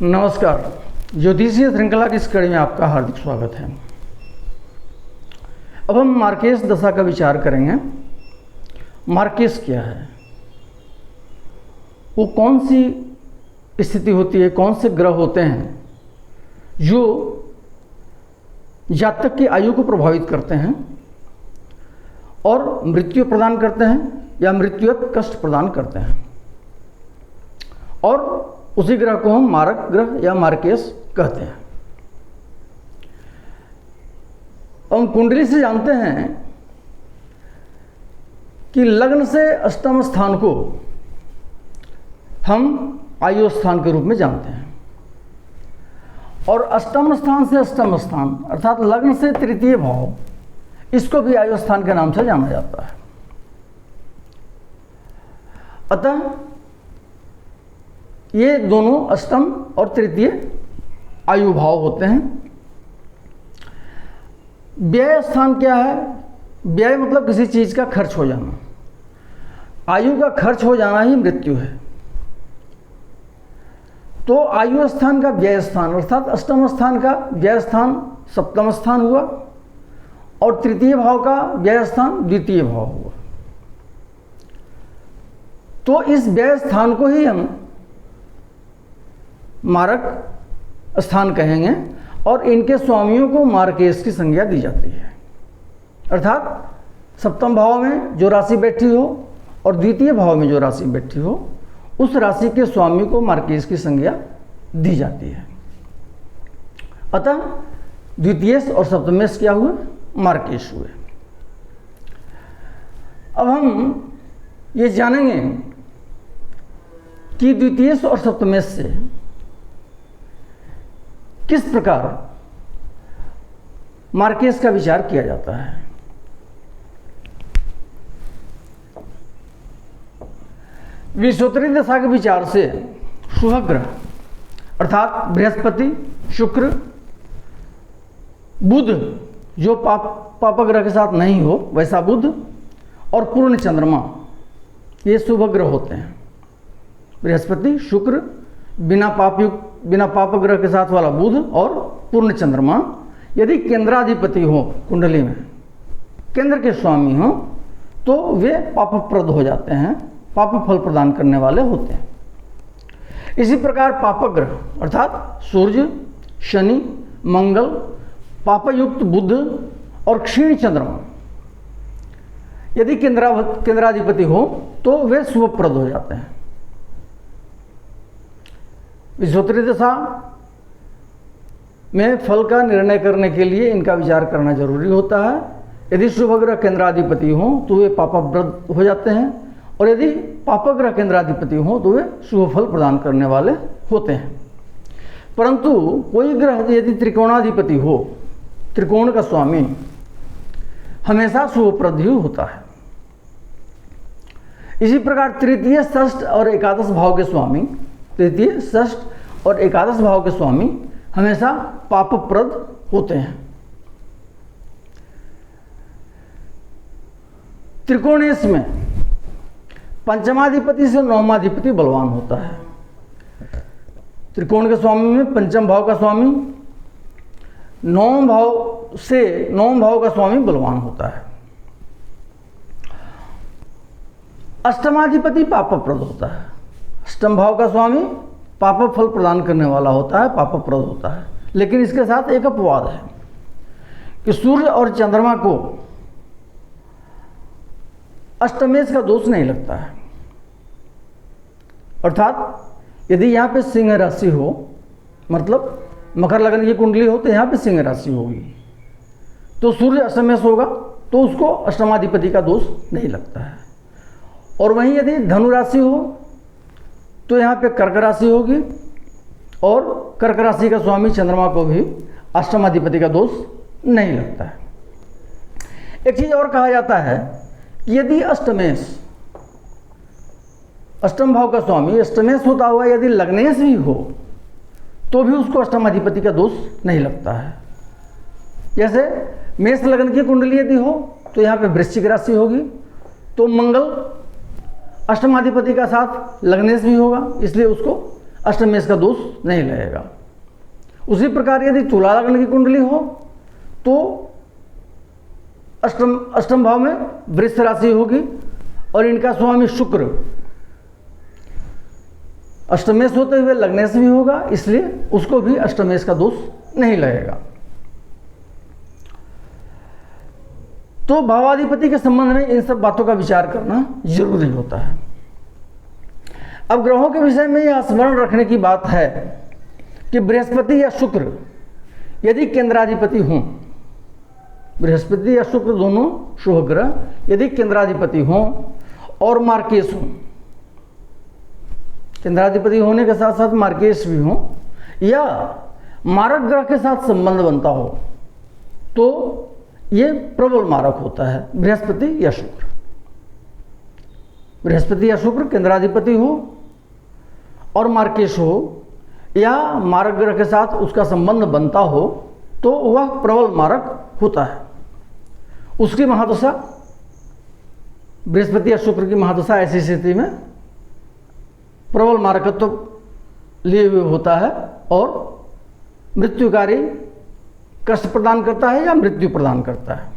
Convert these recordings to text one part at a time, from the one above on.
नमस्कार। ज्योतिषीय श्रृंखला की इस कड़ी में आपका हार्दिक स्वागत है। अब हम मार्केस दशा का विचार करेंगे। मार्केस क्या है, वो कौन सी स्थिति होती है, कौन से ग्रह होते हैं जो जातक की आयु को प्रभावित करते हैं और मृत्यु प्रदान करते हैं या मृत्युवत कष्ट प्रदान करते हैं, और उसी ग्रह को हम मारक ग्रह या मार्केस कहते हैं। हम कुंडली से जानते हैं कि लग्न से अष्टम स्थान को हम आयु स्थान के रूप में जानते हैं, और अष्टम स्थान से अष्टम स्थान अर्थात लग्न से तृतीय भाव, इसको भी आयु स्थान के नाम से जाना जाता है। अतः ये दोनों अष्टम और तृतीय आयु भाव होते हैं। व्यय स्थान क्या है? व्यय मतलब किसी चीज का खर्च हो जाना। आयु का खर्च हो जाना ही मृत्यु है। तो आयु स्थान का व्यय स्थान अर्थात अष्टम स्थान का व्यय स्थान सप्तम स्थान हुआ, और तृतीय भाव का व्यय स्थान द्वितीय भाव हुआ। तो इस व्यय स्थान को ही हम मारक स्थान कहेंगे, और इनके स्वामियों को मार्केस की संज्ञा दी जाती है। अर्थात सप्तम भाव में जो राशि बैठी हो और द्वितीय भाव में जो राशि बैठी हो, उस राशि के स्वामी को मार्केस की संज्ञा दी जाती है। अतः द्वितीयेश और सप्तमेश क्या हुए? मार्केस हुए। अब हम ये जानेंगे कि द्वितीयेश और सप्तमेश से किस प्रकार मार्केस का विचार किया जाता है। विश्वोत्तरी दशा के विचार से शुभ ग्रह अर्थात बृहस्पति, शुक्र, बुध जो पाप ग्रह के साथ नहीं हो वैसा बुध, और पूर्ण चंद्रमा, ये शुभ ग्रह होते हैं। बृहस्पति, शुक्र, बिना पाप ग्रह के साथ वाला बुध और पूर्ण चंद्रमा यदि केंद्राधिपति हो, कुंडली में केंद्र के स्वामी हो, तो वे पापप्रद हो जाते हैं, पाप फल प्रदान करने वाले होते हैं। इसी प्रकार पापग्रह अर्थात सूर्य, शनि, मंगल, पापयुक्त बुध और क्षीण चंद्रमा यदि केंद्राधिपति हो तो वे शुभप्रद हो जाते हैं। विश्वोत्तरी दशा में फल का निर्णय करने के लिए इनका विचार करना जरूरी होता है। यदि शुभ ग्रह केंद्राधिपति हो तो वे पापप्रद हो जाते हैं, और यदि पापग्रह केंद्राधिपति हो तो वे शुभ फल प्रदान करने वाले होते हैं। परंतु कोई ग्रह यदि त्रिकोणाधिपति हो, त्रिकोण का स्वामी, हमेशा शुभप्रद ही होता है। इसी प्रकार तृतीय, षष्ठ और एकादश भाव के स्वामी, तृतीय, षष्ठ और एकादश भाव के स्वामी हमेशा पापप्रद होते हैं। त्रिकोणेश में पंचमाधिपति से नवमाधिपति बलवान होता है। त्रिकोण के स्वामी में पंचम भाव का स्वामी, नवम भाव का स्वामी बलवान होता है। अष्टमाधिपति पापप्रद होता है। अष्टम भाव का स्वामी पाप फल प्रदान करने वाला होता है, पापप्रद होता है। लेकिन इसके साथ एक अपवाद है कि सूर्य और चंद्रमा को अष्टमेश का दोष नहीं लगता है। अर्थात यदि यहाँ पे सिंह राशि हो, मतलब मकर लग्न की कुंडली हो, तो यहाँ पे सिंह राशि होगी, तो सूर्य अष्टमेश होगा तो उसको अष्टमाधिपति का दोष नहीं लगता है। और वहीं यदि धनु राशि हो तो यहाँ पे कर्क राशि होगी, और कर्क राशि का स्वामी चंद्रमा को भी अष्टमाधिपति का दोष नहीं लगता है। एक चीज और कहा जाता है कि यदि अष्टम भाव का स्वामी अष्टमेश होता हुआ यदि लग्नेश भी हो तो भी उसको अष्टमाधिपति का दोष नहीं लगता है। जैसे मेष लग्न की कुंडली यदि हो तो यहाँ पे वृश्चिक राशि होगी, तो मंगल अष्टमाधिपति का साथ लग्नेश भी होगा, इसलिए उसको अष्टम में इसका दोष नहीं लगेगा। उसी प्रकार यदि तुला लग्न की कुंडली हो तो अष्टम भाव में वृष राशि होगी और इनका स्वामी शुक्र अष्टमेश होते हुए लग्नेश भी होगा, इसलिए उसको भी अष्टमेश का दोष नहीं लगेगा। तो भावाधिपति के संबंध में इन सब बातों का विचार करना जरूरी होता है। अब ग्रहों के विषय में यह स्मरण रखने की बात है कि बृहस्पति या शुक्र यदि केंद्राधिपति हों, बृहस्पति या शुक्र दोनों शुभ ग्रह यदि केंद्राधिपति हों और मार्केश हों, केंद्राधिपति होने के साथ साथ मार्केश भी हों या मारक ग्रह के साथ संबंध बनता हो तो ये प्रबल मारक होता है बृहस्पति या शुक्र। बृहस्पति या शुक्र केंद्राधिपति हो और मार्केश हो या मारक ग्रह के साथ उसका संबंध बनता हो तो वह प्रबल मारक होता है। उसकी महादशा, बृहस्पति या शुक्र की महादशा ऐसी स्थिति में प्रबल मारकत्व लिए हुए होता है और मृत्युकारी कष्ट प्रदान करता है या मृत्यु प्रदान करता है।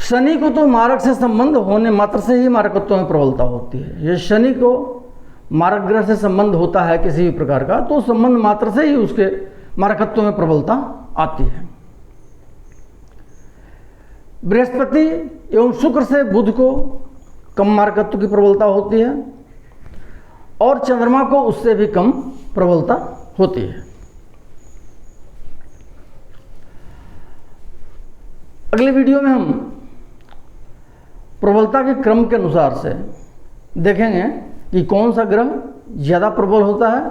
शनि को तो मारक से संबंध होने मात्र से ही मारकत्व में प्रबलता होती है। ये शनि को मारक ग्रह से संबंध होता है किसी भी प्रकार का तो संबंध मात्र से ही उसके मारकत्व में प्रबलता आती है। बृहस्पति एवं शुक्र से बुध को कम मारकत्व की प्रबलता होती है और चंद्रमा को उससे भी कम प्रबलता होती है। अगले वीडियो में हम प्रबलता के क्रम के अनुसार से देखेंगे कि कौन सा ग्रह ज़्यादा प्रबल होता है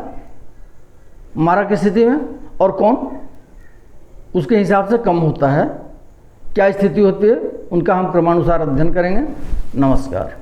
मारक की स्थिति में और कौन उसके हिसाब से कम होता है, क्या स्थिति होती है, उनका हम क्रमानुसार अध्ययन करेंगे। नमस्कार।